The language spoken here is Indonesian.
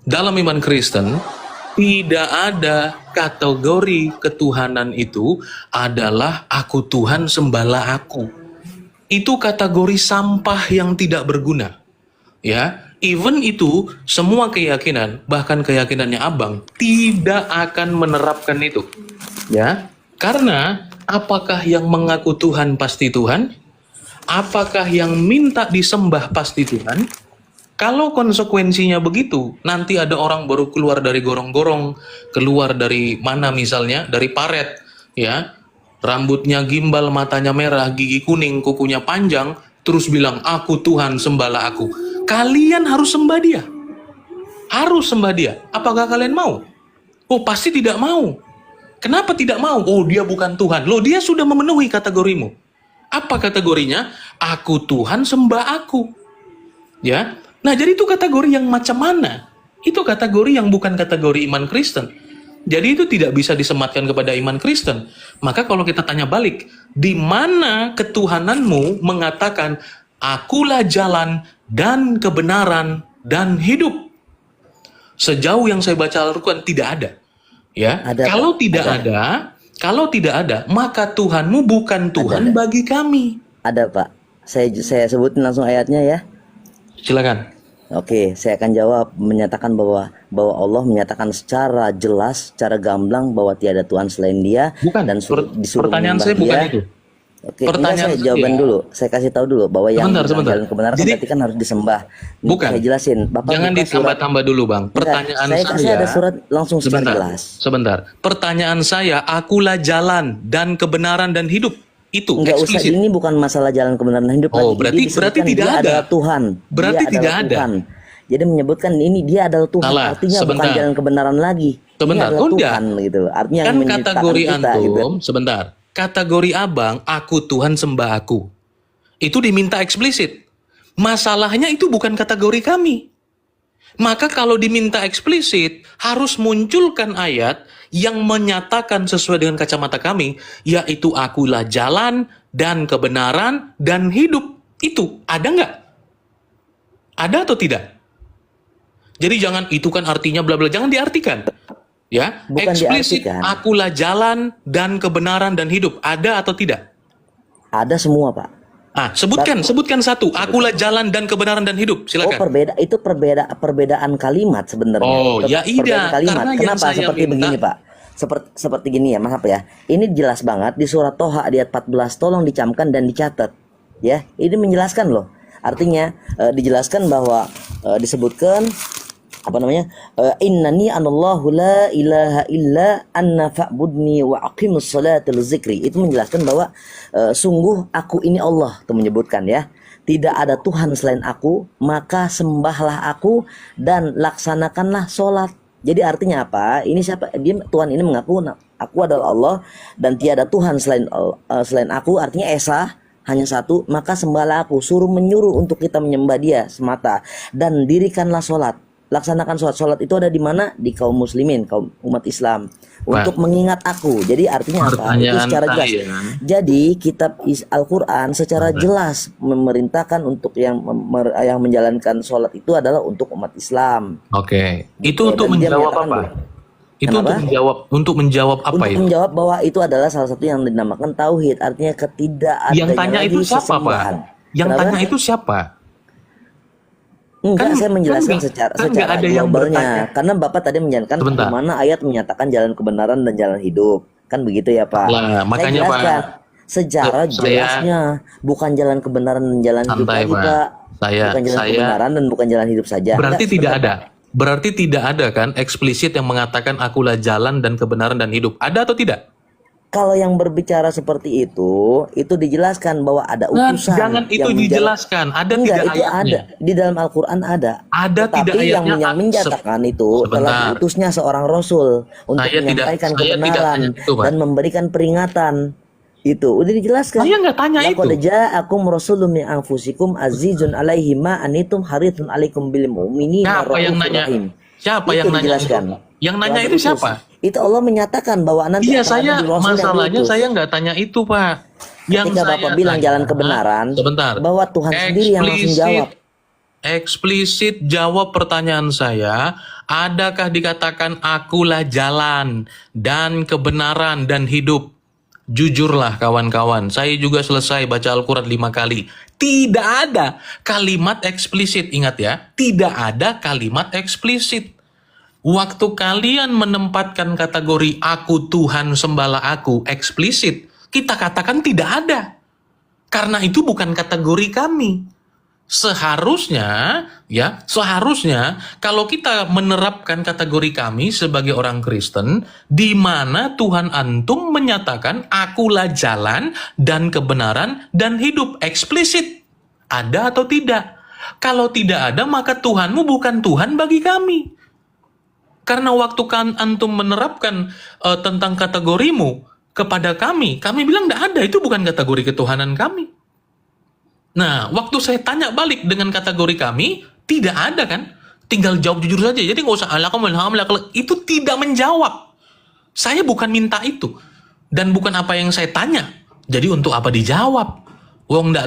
Dalam iman Kristen, tidak ada kategori ketuhanan itu adalah aku Tuhan sembahlah aku. Itu kategori sampah yang tidak berguna. Ya, even itu semua keyakinan, bahkan keyakinannya Abang tidak akan menerapkan itu. Ya, karena apakah yang mengaku Tuhan pasti Tuhan? Apakah yang minta disembah pasti Tuhan? Kalau konsekuensinya begitu, nanti ada orang baru keluar dari gorong-gorong, keluar dari mana misalnya, dari paret, ya, rambutnya gimbal, matanya merah, gigi kuning, kukunya panjang, terus bilang, aku Tuhan, sembahlah aku. Kalian harus sembah dia. Harus sembah dia. Apakah kalian mau? Oh, pasti tidak mau. Kenapa tidak mau? Oh, dia bukan Tuhan. Loh, dia sudah memenuhi kategorimu. Apa kategorinya? Aku Tuhan, sembah aku. Ya. Nah, jadi itu kategori yang macam mana? Itu kategori yang bukan kategori iman Kristen. Jadi itu tidak bisa disematkan kepada iman Kristen. Maka kalau kita tanya balik, di mana ketuhananmu mengatakan, akulah jalan dan kebenaran dan hidup? Sejauh yang saya baca Al-Quran tidak ada. Ya, Ada, kalau Pak. tidak ada, kalau tidak ada, maka Tuhanmu bukan Tuhan bagi kami. Ada, Pak. Saya sebutin langsung ayatnya ya. Silakan. Oke, saya akan jawab menyatakan bahwa Allah menyatakan secara jelas, secara gamblang bahwa tiada Tuhan selain Dia Bukan. dan disuruh Pertanyaan menyembah saya bukan Dia. itu. Oke, Pertanyaan saya jawaban saya- dulu. Saya kasih tahu dulu bahwa yang Sebentar. jalan kebenaran Jadi- berarti kan harus disembah. Ini Bukan. Saya jelasin. Bapak Jangan buka surat. ditambah-tambah dulu, Bang. Pertanyaan saya ada surat langsung secara jelas. Sebentar. Pertanyaan saya, akulah jalan dan kebenaran dan hidup. Itu Enggak usah, eksplisit. ini bukan masalah jalan kebenaran dan hidup Oh, lagi. berarti- Dia disebutkan berarti tidak dia ada. adalah Tuhan. Berarti Dia tidak adalah ada. Tuhan. Jadi menyebutkan ini dia adalah Tuhan, Salah, artinya bukan sebentar. jalan kebenaran lagi. Sebentar, Dia adalah udah. Tuhan gitu. Artinya Kan yang menciptakan kategori kita antum, gitu. sebentar. Kategori Abang, aku Tuhan sembah aku. Itu diminta eksplisit. Masalahnya itu bukan kategori kami. Maka kalau diminta eksplisit, harus munculkan ayat yang menyatakan sesuai dengan kacamata kami, yaitu akulah jalan dan kebenaran dan hidup. Itu ada nggak? Ada atau tidak? Jadi jangan itu kan artinya bla bla, jangan diartikan. Ya, Bukan eksplisit diartikan. akulah jalan dan kebenaran dan hidup. Ada atau tidak? Ada semua, Pak. Sebutkan satu. Akulah jalan dan kebenaran dan hidup. Oh, Silakan. perbedaan kalimat sebenarnya. Oh, ya iya. Perbedaan kalimat. Karena yang Kenapa saya seperti minta- begini, Pak? Seperti gini ya, maaf ya. Ini jelas banget di surat Toha ayat 14, tolong dicamkan dan dicatat. Ya, ini menjelaskan loh. Artinya dijelaskan bahwa disebutkan apa namanya? Innani anallahu la ilaha illa anna fa'budni wa aqimus salata lizikri. Itu menjelaskan bahwa sungguh aku ini Allah, itu menyebutkan ya. Tidak ada Tuhan selain aku, maka sembahlah aku dan laksanakanlah sholat. Jadi artinya apa? Ini siapa? Tuhan ini mengaku aku adalah Allah dan tiada Tuhan selain aku, artinya esa, hanya satu, maka sembahlah aku. Suruh menyuruh untuk kita menyembah Dia semata dan dirikanlah sholat. Laksanakan sholat itu ada di mana? Di kaum muslimin, kaum umat Islam, untuk mengingat aku. Jadi artinya apa? Itu secara jelas. Jadi kitab Al-Quran secara jelas memerintahkan untuk yang menjalankan sholat itu adalah untuk umat Islam. Oke. Gitu. Itu untuk Dan dia menjawab menyatakan apa? Itu Kenapa? untuk menjawab apa Untuk itu? menjawab bahwa itu adalah salah satu yang dinamakan tauhid, artinya ketidakadanya Yang tanya lagi itu siapa, Pak? sesembahan. Yang Kenapa? tanya itu siapa? Enggak, Kan- saya menjelaskan kan secara nggak ada yang globalnya. bertanya. Karena Bapak tadi menjelaskan Sebentar. bagaimana ayat menyatakan jalan kebenaran dan jalan hidup. Kan begitu ya, Pak? Lah, makanya, saya jelaskan Pak, secara saya- jelasnya, bukan jalan kebenaran dan jalan hidup Santai, lagi, Pak. Pak. Saya- bukan jalan saya- kebenaran dan bukan jalan hidup saja. Berarti Enggak, tidak sebentar, ada. Berarti tidak ada kan eksplisit yang mengatakan akulah jalan dan kebenaran dan hidup. Ada atau tidak? Kalau yang berbicara seperti itu dijelaskan bahwa ada Nah, utusan. jangan itu yang dijelaskan. Ada Enggak, tidak itu ayatnya? ada di dalam Al-Quran ada. Ada Tetapi tidak yang ayatnya? menjatakan itu Sebentar. telah diutusnya seorang Rasul untuk Saya tidak- menyampaikan saya tidak kebenaran tanya itu, Pak. dan memberikan peringatan. Itu udah dijelaskan. Saya nggak tanya Laqad itu. ja'akum rasulun min anfusikum azizun alaihi ma anitum harithun alaikum bil mu'minina Siapa yang raufur nanya? rahim. Siapa Itu yang nanya dijelaskan. itu? Yang nanya Telah itu diutus. siapa? Itu Allah menyatakan bahwa nanti Iya, akan saya ada Rasul yang masalahnya diutus. saya nggak tanya itu, Pak. Yang Ketika saya Bapak bilang tanya- jalan kebenaran, sebentar. bahwa Tuhan sendiri yang langsung jawab. Eksplisit jawab pertanyaan saya. Adakah dikatakan akulah jalan dan kebenaran dan hidup? Jujurlah kawan-kawan, saya juga selesai baca Al-Quran 5 kali. Tidak ada kalimat eksplisit, ingat ya, tidak ada kalimat eksplisit. Waktu kalian menempatkan kategori aku Tuhan sembahlah aku eksplisit, kita katakan tidak ada. Karena itu bukan kategori kami. Seharusnya kalau kita menerapkan kategori kami sebagai orang Kristen, di mana Tuhan antum menyatakan akulah jalan dan kebenaran dan hidup, eksplisit. Ada atau tidak? Kalau tidak ada, maka Tuhanmu bukan Tuhan bagi kami. Karena waktu kan antum menerapkan tentang kategorimu kepada kami bilang tidak ada, itu bukan kategori ketuhanan kami. Nah, waktu saya tanya balik dengan kategori kami, tidak ada kan? Tinggal jawab jujur saja. Jadi nggak usah itu tidak menjawab. Saya bukan minta itu. Dan bukan apa yang saya tanya. Jadi untuk apa dijawab? Wong nggak